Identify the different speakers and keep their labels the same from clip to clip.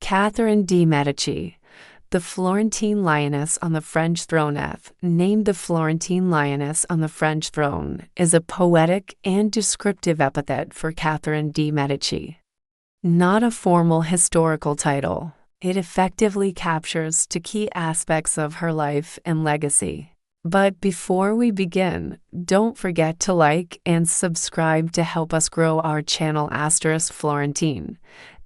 Speaker 1: Catherine de Medici, the Florentine Lioness on the French throne named the Florentine Lioness on the French throne, is a poetic and descriptive epithet for Catherine de Medici. Not a formal historical title, it effectively captures two key aspects of her life and legacy. But before we begin, don't forget to like and subscribe to help us grow our channel Florentine.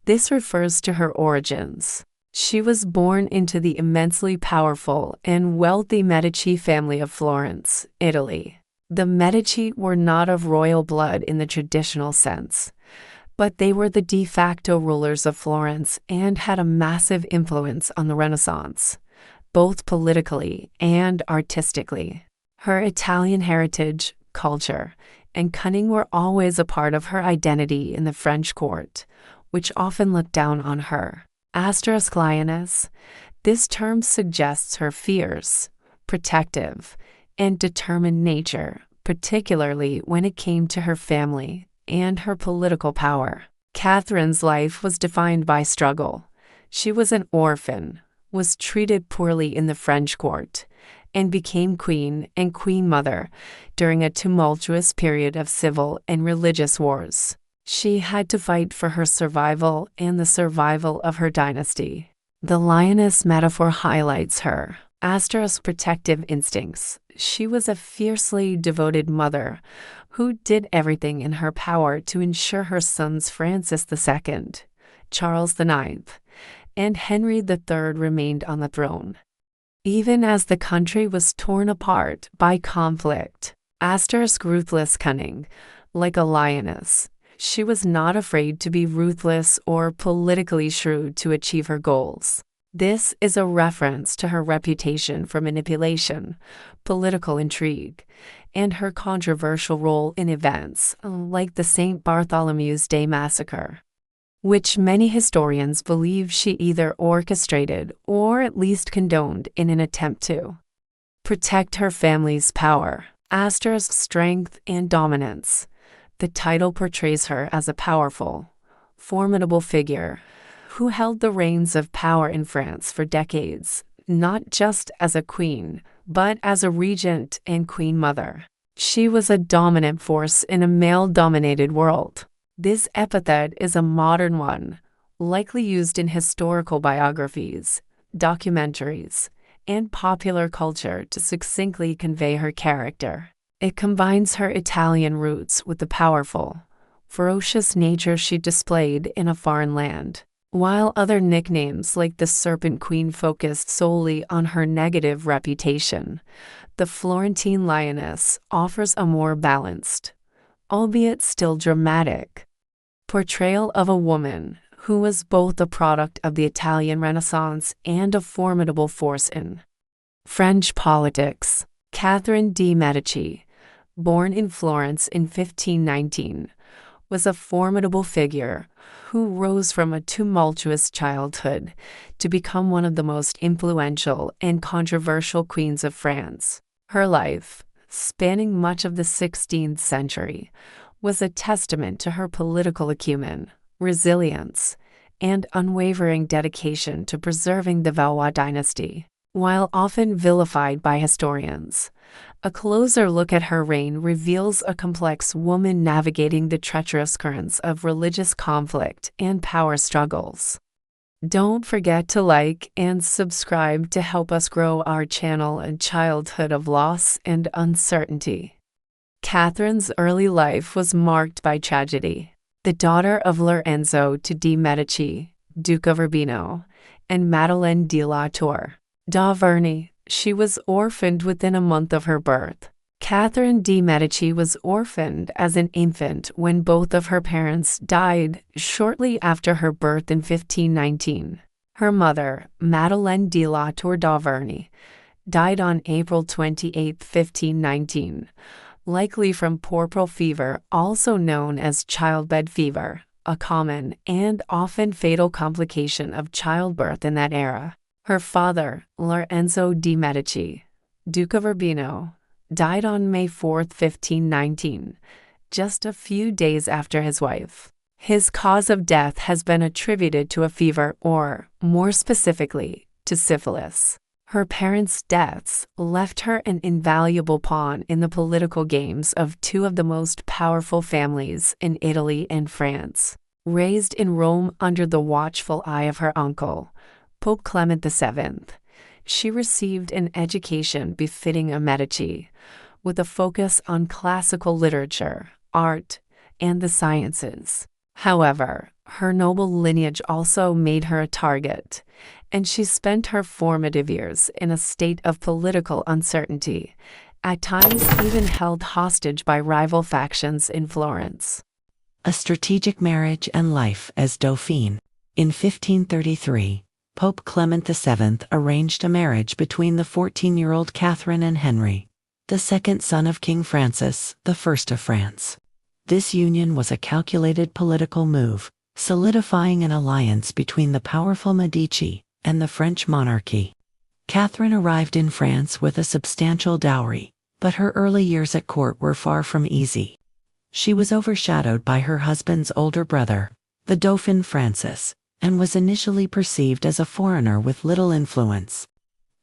Speaker 1: This refers to her origins. She was born into the immensely powerful and wealthy Medici family of Florence, Italy. The Medici were not of royal blood in the traditional sense, but they were the de facto rulers of Florence and had a massive influence on the Renaissance, both politically and artistically. Her Italian heritage, culture, and cunning were always a part of her identity in the French court, which often looked down on her. Lioness. This term suggests her fierce, protective, and determined nature, particularly when it came to her family and her political power. Catherine's life was defined by struggle. She was an orphan, was treated poorly in the French court, and became queen and queen mother during a tumultuous period of civil and religious wars. She had to fight for her survival and the survival of her dynasty. The lioness metaphor highlights her protective instincts. She was a fiercely devoted mother who did everything in her power to ensure her sons Francis II, Charles IX, and Henry III remained on the throne. Even as the country was torn apart by conflict, ruthless cunning, like a lioness, she was not afraid to be ruthless or politically shrewd to achieve her goals. This is a reference to her reputation for manipulation, political intrigue, and her controversial role in events like the St. Bartholomew's Day massacre, which many historians believe she either orchestrated or at least condoned in an attempt to protect her family's power. Strength and dominance. The title portrays her as a powerful, formidable figure who held the reins of power in France for decades, not just as a queen, but as a regent and queen mother. She was a dominant force in a male-dominated world. This epithet is a modern one, likely used in historical biographies, documentaries, and popular culture to succinctly convey her character. It combines her Italian roots with the powerful, ferocious nature she displayed in a foreign land. While other nicknames like the Serpent Queen focused solely on her negative reputation, the Florentine Lioness offers a more balanced, albeit still dramatic, portrayal of a woman who was both a product of the Italian Renaissance and a formidable force in French politics. Catherine de Medici, born in Florence in 1519, was a formidable figure who rose from a tumultuous childhood to become one of the most influential and controversial queens of France. Her life, spanning much of the 16th century, was a testament to her political acumen, resilience, and unwavering dedication to preserving the Valois dynasty. While often vilified by historians, a closer look at her reign reveals a complex woman navigating the treacherous currents of religious conflict and power struggles. Don't forget to like and subscribe to help us grow our channel and childhood of loss and uncertainty. Catherine's early life was marked by tragedy. The daughter of Lorenzo de Medici, Duke of Urbino, and Madeleine de la Tour d'Auvergne, she was orphaned within a month of her birth. Catherine de Medici was orphaned as an infant when both of her parents died shortly after her birth in 1519. Her mother, Madeleine de la Tour d'Auvergne, died on April 28, 1519, likely from puerperal fever, also known as childbed fever, a common and often fatal complication of childbirth in that era. Her father, Lorenzo de Medici, Duke of Urbino, died on May 4, 1519, just a few days after his wife. His cause of death has been attributed to a fever or, more specifically, to syphilis. Her parents' deaths left her an invaluable pawn in the political games of two of the most powerful families in Italy and France. Raised in Rome under the watchful eye of her uncle, Pope Clement VII, she received an education befitting a Medici, with a focus on classical literature, art, and the sciences. However, her noble lineage also made her a target, and she spent her formative years in a state of political uncertainty, at times even held hostage by rival factions in Florence.
Speaker 2: A strategic marriage and life as Dauphine. In 1533, Pope Clement VII arranged a marriage between the 14-year-old Catherine and Henry, the second son of King Francis I of France. This union was a calculated political move, solidifying an alliance between the powerful Medici and the French monarchy. Catherine arrived in France with a substantial dowry, but her early years at court were far from easy. She was overshadowed by her husband's older brother, the Dauphin Francis, and was initially perceived as a foreigner with little influence.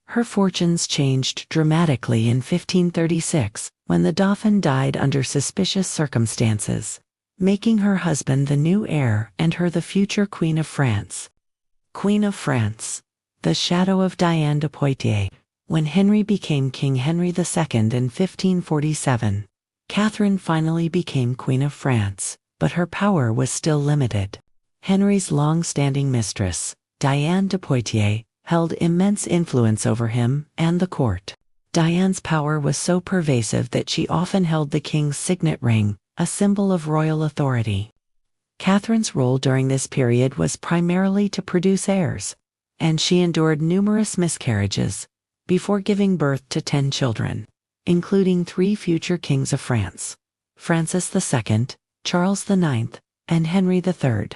Speaker 2: Her fortunes changed dramatically in 1536, when the Dauphin died under suspicious circumstances, making her husband the new heir and her the future Queen of France. Queen of France, the shadow of Diane de Poitiers. When Henry became King Henry II in 1547, Catherine finally became Queen of France, but her power was still limited. Henry's long-standing mistress, Diane de Poitiers, held immense influence over him and the court. Diane's power was so pervasive that she often held the king's signet ring, a symbol of royal authority. Catherine's role during this period was primarily to produce heirs, and she endured numerous miscarriages before giving birth to 10 children, including 3 future kings of France: Francis II, Charles IX, and Henry III.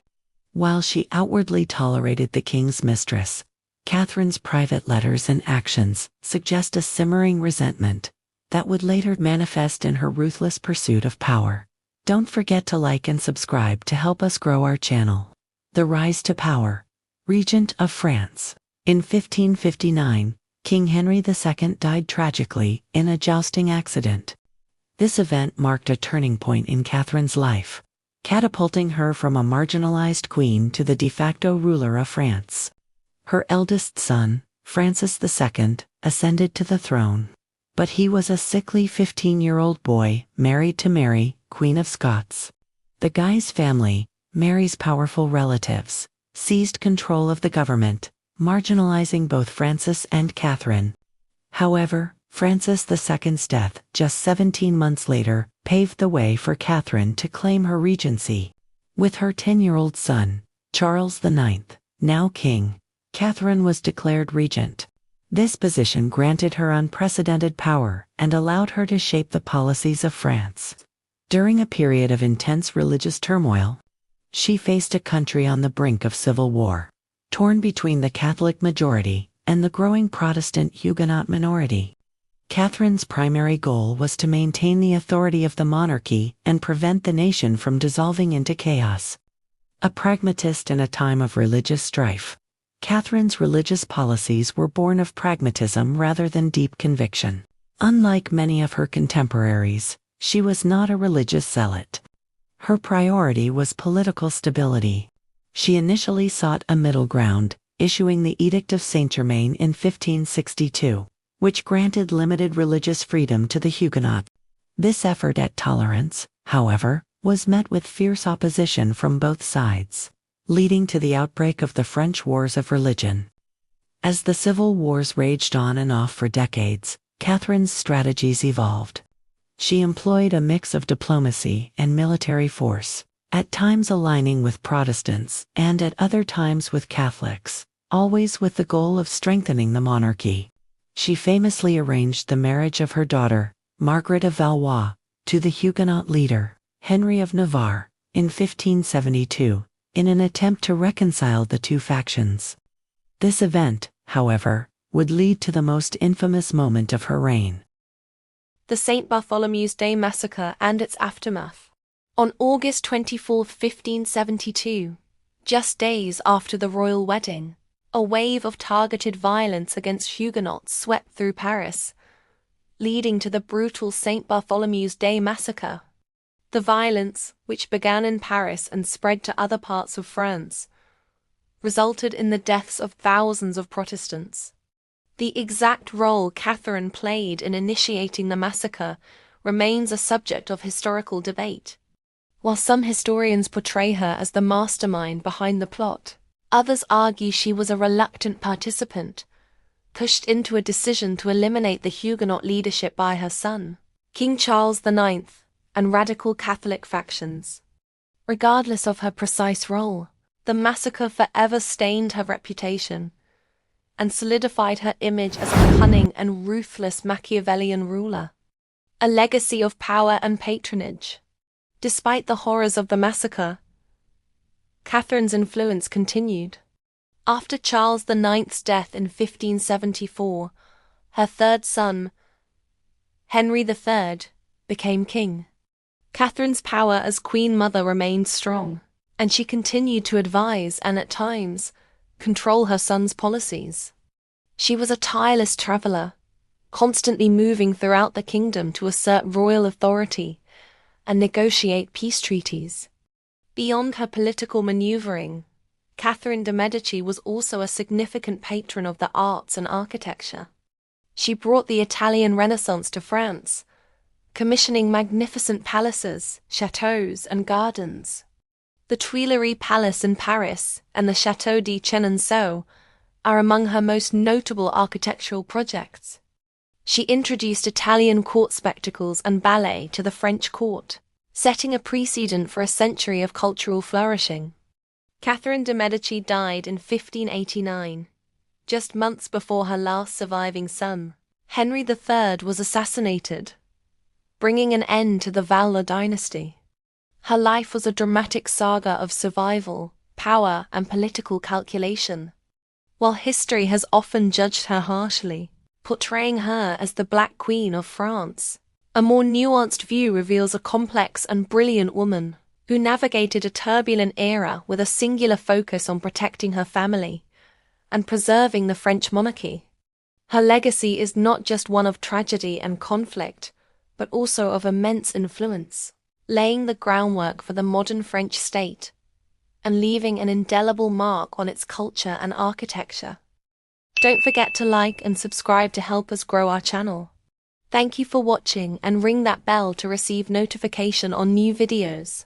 Speaker 2: While she outwardly tolerated the king's mistress, Catherine's private letters and actions suggest a simmering resentment that would later manifest in her ruthless pursuit of power. Don't forget to like and subscribe to help us grow our channel. The rise to power. Regent of France. In 1559, King Henry II died tragically in a jousting accident. This event marked a turning point in Catherine's life, catapulting her from a marginalized queen to the de facto ruler of France. Her eldest son, Francis II, ascended to the throne, but he was a sickly 15-year-old boy married to Mary, Queen of Scots. The Guise family, Mary's powerful relatives, seized control of the government, marginalizing both Francis and Catherine. However, Francis II's death just 17 months later paved the way for Catherine to claim her regency. With her 10-year-old son, Charles IX, now king, Catherine was declared regent. This position granted her unprecedented power and allowed her to shape the policies of France. During a period of intense religious turmoil, she faced a country on the brink of civil war, torn between the Catholic majority and the growing Protestant Huguenot minority. Catherine's primary goal was to maintain the authority of the monarchy and prevent the nation from dissolving into chaos. A pragmatist in a time of religious strife, Catherine's religious policies were born of pragmatism rather than deep conviction. Unlike many of her contemporaries, she was not a religious zealot. Her priority was political stability. She initially sought a middle ground, issuing the Edict of Saint-Germain in 1562, which granted limited religious freedom to the Huguenots. This effort at tolerance, however, was met with fierce opposition from both sides, leading to the outbreak of the French Wars of Religion. As the civil wars raged on and off for decades, Catherine's strategies evolved. She employed a mix of diplomacy and military force, at times aligning with Protestants and at other times with Catholics, always with the goal of strengthening the monarchy. She famously arranged the marriage of her daughter, Margaret of Valois, to the Huguenot leader, Henry of Navarre, in 1572, in an attempt to reconcile the two factions. This event, however, would lead to the most infamous moment of her reign.
Speaker 3: The St. Bartholomew's Day Massacre and its aftermath. On August 24, 1572, just days after the royal wedding, a wave of targeted violence against Huguenots swept through Paris, leading to the brutal St. Bartholomew's Day massacre. The violence, which began in Paris and spread to other parts of France, resulted in the deaths of thousands of Protestants. The exact role Catherine played in initiating the massacre remains a subject of historical debate. While some historians portray her as the mastermind behind the plot, others argue she was a reluctant participant, pushed into a decision to eliminate the Huguenot leadership by her son, King Charles IX, and radical Catholic factions. Regardless of her precise role, the massacre forever stained her reputation and solidified her image as a cunning and ruthless Machiavellian ruler, a legacy of power and patronage. Despite the horrors of the massacre, Catherine's influence continued. After Charles IX's death in 1574, her third son, Henry III, became king. Catherine's power as Queen Mother remained strong, and she continued to advise and, at times, control her son's policies. She was a tireless traveler, constantly moving throughout the kingdom to assert royal authority and negotiate peace treaties. Beyond her political maneuvering, Catherine de Medici was also a significant patron of the arts and architecture. She brought the Italian Renaissance to France, commissioning magnificent palaces, chateaux, and gardens. The Tuileries Palace in Paris and the Château de Chenonceau are among her most notable architectural projects. She introduced Italian court spectacles and ballet to the French court, setting a precedent for a century of cultural flourishing. Catherine de Medici died in 1589, just months before her last surviving son, Henry III, was assassinated, bringing an end to the Valois dynasty. Her life was a dramatic saga of survival, power, and political calculation. While history has often judged her harshly, portraying her as the Black Queen of France, a more nuanced view reveals a complex and brilliant woman who navigated a turbulent era with a singular focus on protecting her family and preserving the French monarchy. Her legacy is not just one of tragedy and conflict, but also of immense influence, laying the groundwork for the modern French state and leaving an indelible mark on its culture and architecture. Don't forget to like and subscribe to help us grow our channel. Thank you for watching, and ring that bell to receive notification on new videos.